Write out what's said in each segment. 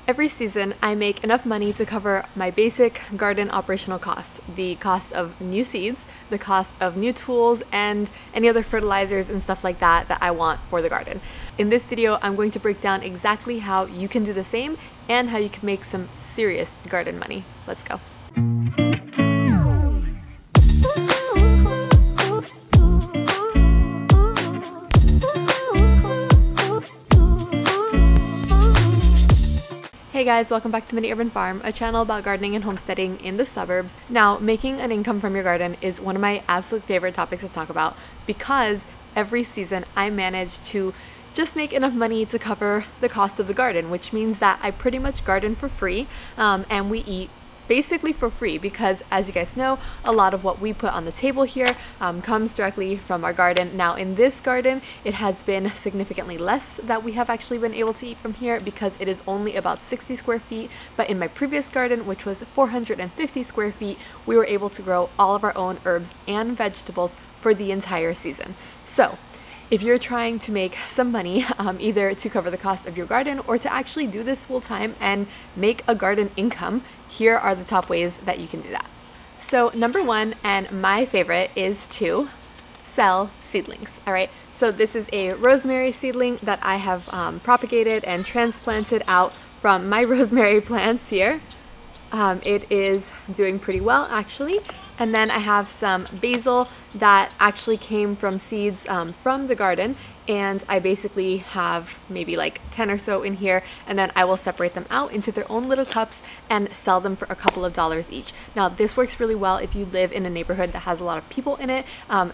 Every season, I make enough money to cover my basic garden operational costs, the cost of new seeds, the cost of new tools, and any other fertilizers and stuff like that that I want for the garden. In this video, I'm going to break down exactly how you can do the same and how you can make some serious garden money. Let's go. Hey guys, welcome back to Mini Urban Farm, a channel about gardening and homesteading in the suburbs. Now, making an income from your garden is one of my absolute favorite topics to talk about because every season I manage to just make enough money to cover the cost of the garden, which means that I pretty much garden for free and we eat basically for free because, as you guys know, a lot of what we put on the table here comes directly from our garden. Now in this garden, it has been significantly less that we have actually been able to eat from here because it is only about 60 square feet, but in my previous garden, which was 450 square feet, we were able to grow all of our own herbs and vegetables for the entire season. So if you're trying to make some money, either to cover the cost of your garden or to actually do this full time and make a garden income, here are the top ways that you can do that. So number one, and my favorite, is to sell seedlings. All right, so this is a rosemary seedling that I have propagated and transplanted out from my rosemary plants here. It is doing pretty well actually. And then I have some basil that actually came from seeds from the garden, and I basically have maybe like 10 or so in here, and then I will separate them out into their own little cups and sell them for a couple of dollars each. Now this works really well if you live in a neighborhood that has a lot of people in it.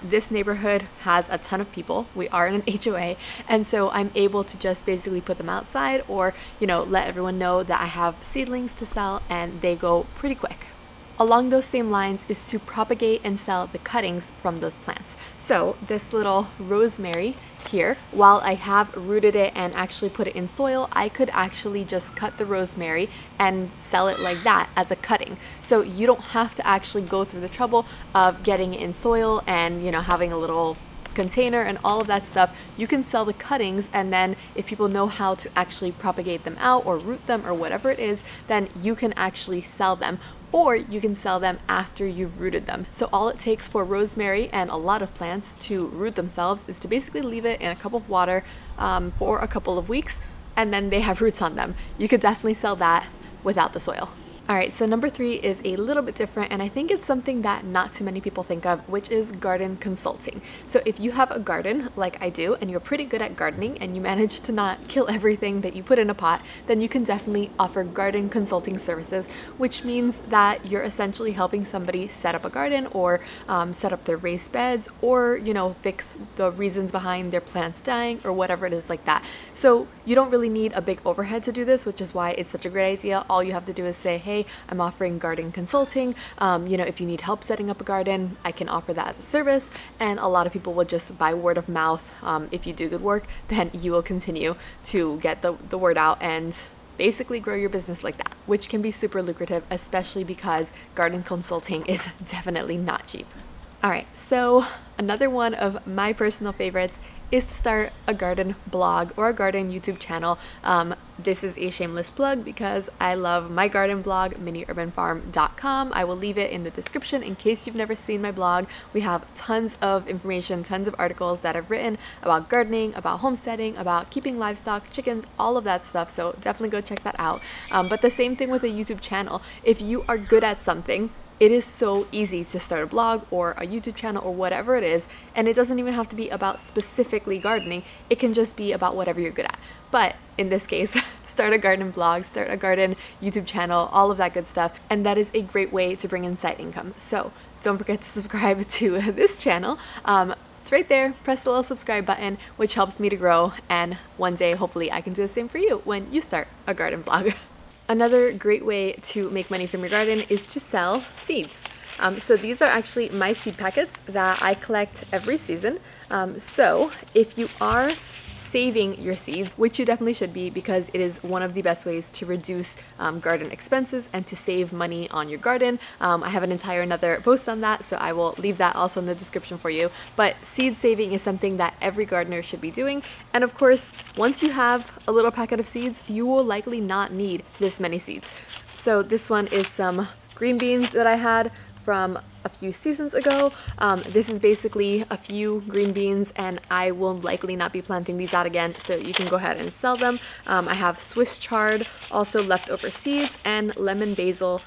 This neighborhood has a ton of people. We are in an HOA, and so I'm able to just basically put them outside or, you know, let everyone know that I have seedlings to sell, and they go pretty quick. Along those same lines is to propagate and sell the cuttings from those plants. So this little rosemary here, while I have rooted it and actually put it in soil, I could actually just cut the rosemary and sell it like that as a cutting. So you don't have to actually go through the trouble of getting it in soil and, you know, having a little container and all of that stuff. You can sell the cuttings, and then if people know how to actually propagate them out or root them or whatever it is, then you can actually sell them, or you can sell them after you've rooted them. So all it takes for rosemary and a lot of plants to root themselves is to basically leave it in a cup of water for a couple of weeks, and then they have roots on them. You could definitely sell that without the soil. Alright, so number three is a little bit different, and I think it's something that not too many people think of, which is garden consulting. So if you have a garden like I do, and you're pretty good at gardening, and you manage to not kill everything that you put in a pot, then you can definitely offer garden consulting services, which means that you're essentially helping somebody set up a garden or set up their raised beds, or, you know, fix the reasons behind their plants dying or whatever it is like that. So you don't really need a big overhead to do this, which is why it's such a great idea. All you have to do is say, hey, I'm offering garden consulting. You know, if you need help setting up a garden, I can offer that as a service. And a lot of people will just, by word of mouth, if you do good work, then you will continue to get the word out and basically grow your business like that, which can be super lucrative, especially because garden consulting is definitely not cheap. All right, so another one of my personal favorites is to start a garden blog or a garden YouTube channel. This is a shameless plug because I love my garden blog, miniurbanfarm.com. I will leave it in the description in case you've never seen my blog. We have tons of information, tons of articles that I've written about gardening, about homesteading, about keeping livestock, chickens, all of that stuff. So definitely go check that out. But the same thing with a YouTube channel. If you are good at something, it is so easy to start a blog or a YouTube channel or whatever it is, and it doesn't even have to be about specifically gardening. It can just be about whatever you're good at. But in this case, start a garden blog, start a garden YouTube channel, all of that good stuff, and that is a great way to bring in side income. So don't forget to subscribe to this channel. It's right there. Press the little subscribe button, which helps me to grow, and one day hopefully I can do the same for you when you start a garden blog. Another great way to make money from your garden is to sell seeds. So these are actually my seed packets that I collect every season. So if you are saving your seeds, which you definitely should be, because it is one of the best ways to reduce garden expenses and to save money on your garden. I have an entire another post on that, so I will leave that also in the description for you. But seed saving is something that every gardener should be doing. And of course, once you have a little packet of seeds, you will likely not need this many seeds. So this one is some green beans that I had from a few seasons ago. This is basically a few green beans, and I will likely not be planting these out again, so you can go ahead and sell them. I have Swiss chard, also leftover seeds, and lemon basil,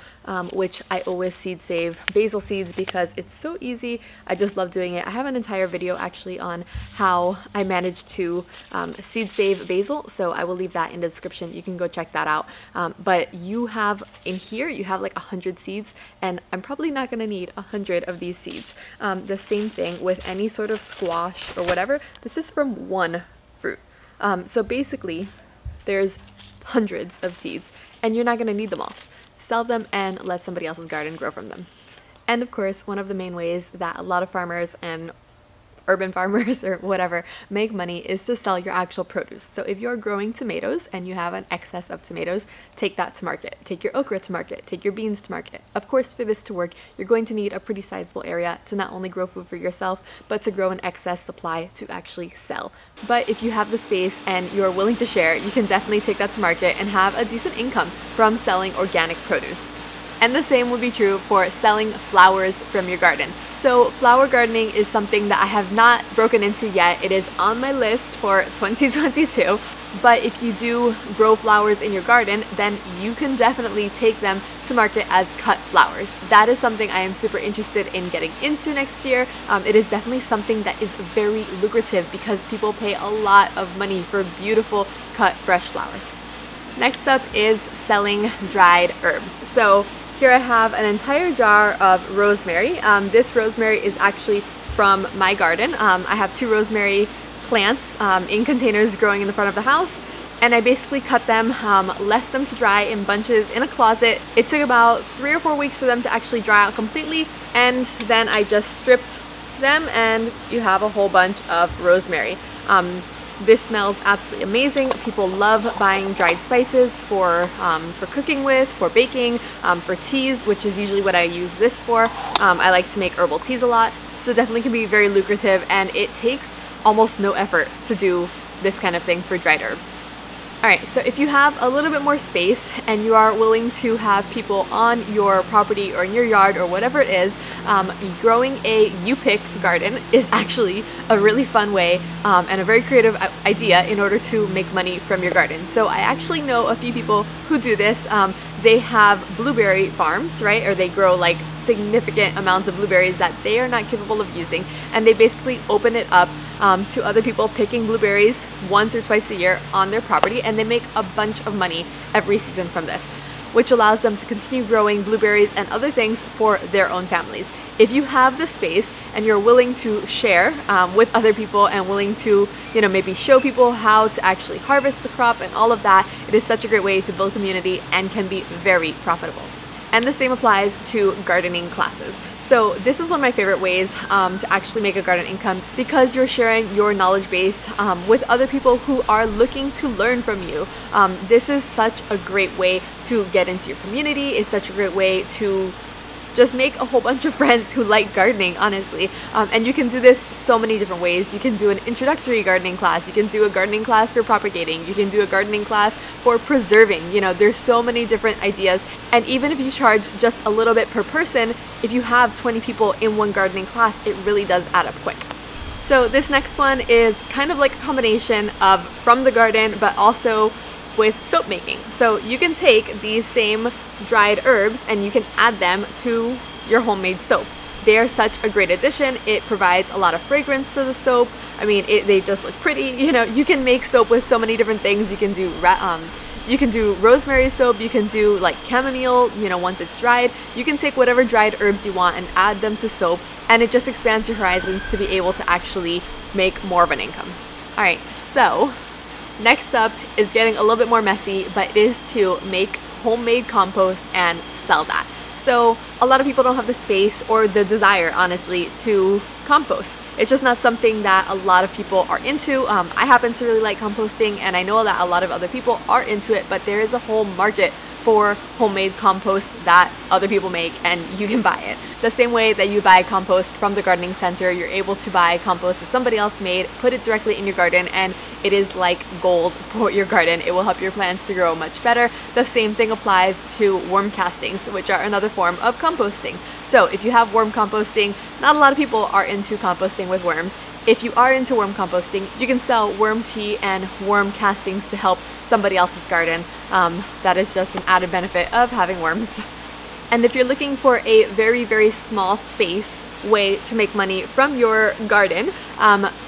which I always seed save basil seeds because it's so easy. I just love doing it. I have an entire video actually on how I managed to seed save basil, so I will leave that in the description. You can go check that out. But you have in here, you have like 100 seeds, and I'm probably not going to need 100 of these seeds. The same thing with any sort of squash or whatever. This is from one fruit. So basically, there's hundreds of seeds, and you're not going to need them all. Sell them and let somebody else's garden grow from them. And of course, one of the main ways that a lot of farmers and urban farmers or whatever make money is to sell your actual produce. So if you're growing tomatoes and you have an excess of tomatoes, take that to market. Take your okra to market. Take your beans to market. Of course, for this to work, you're going to need a pretty sizable area to not only grow food for yourself, but to grow an excess supply to actually sell. But if you have the space and you're willing to share, you can definitely take that to market and have a decent income from selling organic produce. And the same would be true for selling flowers from your garden. So flower gardening is something that I have not broken into yet. It is on my list for 2022. But if you do grow flowers in your garden, then you can definitely take them to market as cut flowers. That is something I am super interested in getting into next year. It is definitely something that is very lucrative because people pay a lot of money for beautiful cut fresh flowers. Next up is selling dried herbs. So here I have an entire jar of rosemary. This rosemary is actually from my garden. I have 2 rosemary plants in containers growing in the front of the house, and I basically cut them, left them to dry in bunches in a closet. It took about 3 or 4 weeks for them to actually dry out completely, and then I just stripped them, and you have a whole bunch of rosemary. This smells absolutely amazing. People love buying dried spices for cooking with, for baking, for teas, which is usually what I use this for. I like to make herbal teas a lot, so definitely can be very lucrative, and it takes almost no effort to do this kind of thing for dried herbs. Alright, so if you have a little bit more space and you are willing to have people on your property or in your yard or whatever it is, growing a UPick garden is actually a really fun way and a very creative idea in order to make money from your garden. So I actually know a few people who do this. They have blueberry farms, right? Or they grow like significant amounts of blueberries that they are not capable of using, and they basically open it up to other people picking blueberries once or twice a year on their property, and they make a bunch of money every season from this, which allows them to continue growing blueberries and other things for their own families. If you have the space and you're willing to share with other people and willing to, maybe show people how to actually harvest the crop and all of that, it is such a great way to build community and can be very profitable. And the same applies to gardening classes. So this is one of my favorite ways to actually make a garden income, because you're sharing your knowledge base with other people who are looking to learn from you. This is such a great way to get into your community. It's such a great way to just make a whole bunch of friends who like gardening, honestly. And you can do this so many different ways. You can do an introductory gardening class. You can do a gardening class for propagating. You can do a gardening class for preserving. There's so many different ideas. And even if you charge just a little bit per person, if you have 20 people in one gardening class, it really does add up quick. So this next one is kind of like a combination of from the garden, but also with soap making. So you can take these same dried herbs and you can add them to your homemade soap. They are such a great addition. It provides a lot of fragrance to the soap. I mean, they just look pretty. You can make soap with so many different things. You can do rosemary soap. You can do like chamomile, once it's dried. You can take whatever dried herbs you want and add them to soap, and it just expands your horizons to be able to actually make more of an income. All right, so next up is getting a little bit more messy, but it is to make homemade compost and sell that. So a lot of people don't have the space or the desire, honestly, to compost. It's just not something that a lot of people are into. I happen to really like composting, and I know that a lot of other people are into it, but there is a whole market for homemade compost that other people make, and you can buy it. The same way that you buy compost from the gardening center, you're able to buy compost that somebody else made, put it directly in your garden, and it is like gold for your garden. It will help your plants to grow much better. The same thing applies to worm castings, which are another form of composting. So if you have worm composting, not a lot of people are into composting with worms. If you are into worm composting, you can sell worm tea and worm castings to help somebody else's garden. That is just an added benefit of having worms. And if you're looking for a very, very small space way to make money from your garden,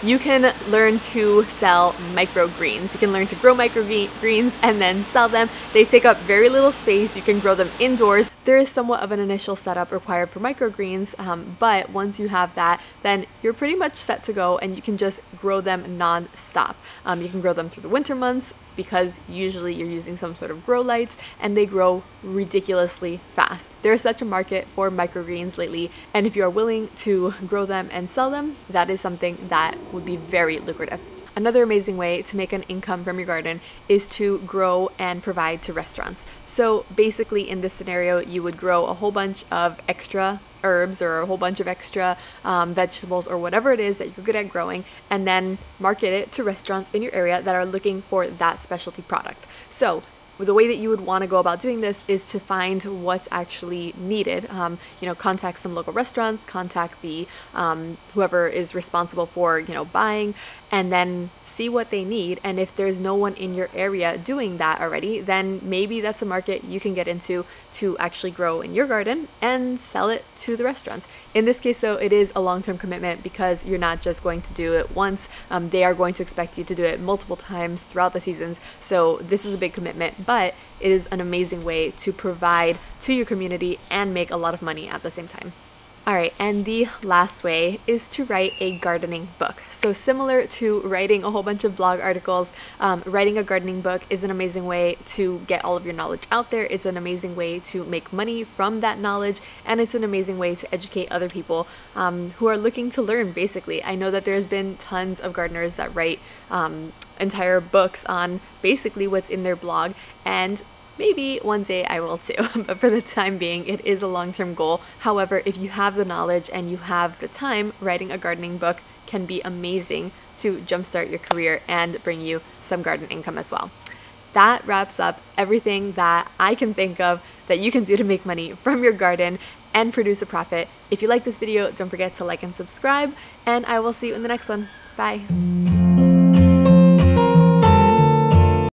you can learn to sell microgreens. You can learn to grow microgreens and then sell them. They take up very little space. You can grow them indoors. There is somewhat of an initial setup required for microgreens, but once you have that, then you're pretty much set to go, and you can just grow them non-stop. You can grow them through the winter months, because usually you're using some sort of grow lights, and they grow ridiculously fast. There is such a market for microgreens lately, and if you are willing to grow them and sell them, that is something that would be very lucrative. Another amazing way to make an income from your garden is to grow and provide to restaurants. So basically in this scenario, you would grow a whole bunch of extra herbs or a whole bunch of extra vegetables or whatever it is that you're good at growing, and then market it to restaurants in your area that are looking for that specialty product. So the way that you would want to go about doing this is to find what's actually needed. Contact some local restaurants, contact the whoever is responsible for buying, and then see what they need. And if there's no one in your area doing that already, then maybe that's a market you can get into to actually grow in your garden and sell it to the restaurants. In this case though, it is a long-term commitment because you're not just going to do it once. They are going to expect you to do it multiple times throughout the seasons. So this is a big commitment, but it is an amazing way to provide to your community and make a lot of money at the same time. Alright, and the last way is to write a gardening book. So similar to writing a whole bunch of blog articles, writing a gardening book is an amazing way to get all of your knowledge out there. It's an amazing way to make money from that knowledge, and it's an amazing way to educate other people who are looking to learn, basically. I know that there's been tons of gardeners that write entire books on basically what's in their blog, and maybe one day I will too, but for the time being, it is a long-term goal. However, if you have the knowledge and you have the time, writing a gardening book can be amazing to jumpstart your career and bring you some garden income as well. That wraps up everything that I can think of that you can do to make money from your garden and produce a profit. If you like this video, don't forget to like and subscribe, and I will see you in the next one. Bye.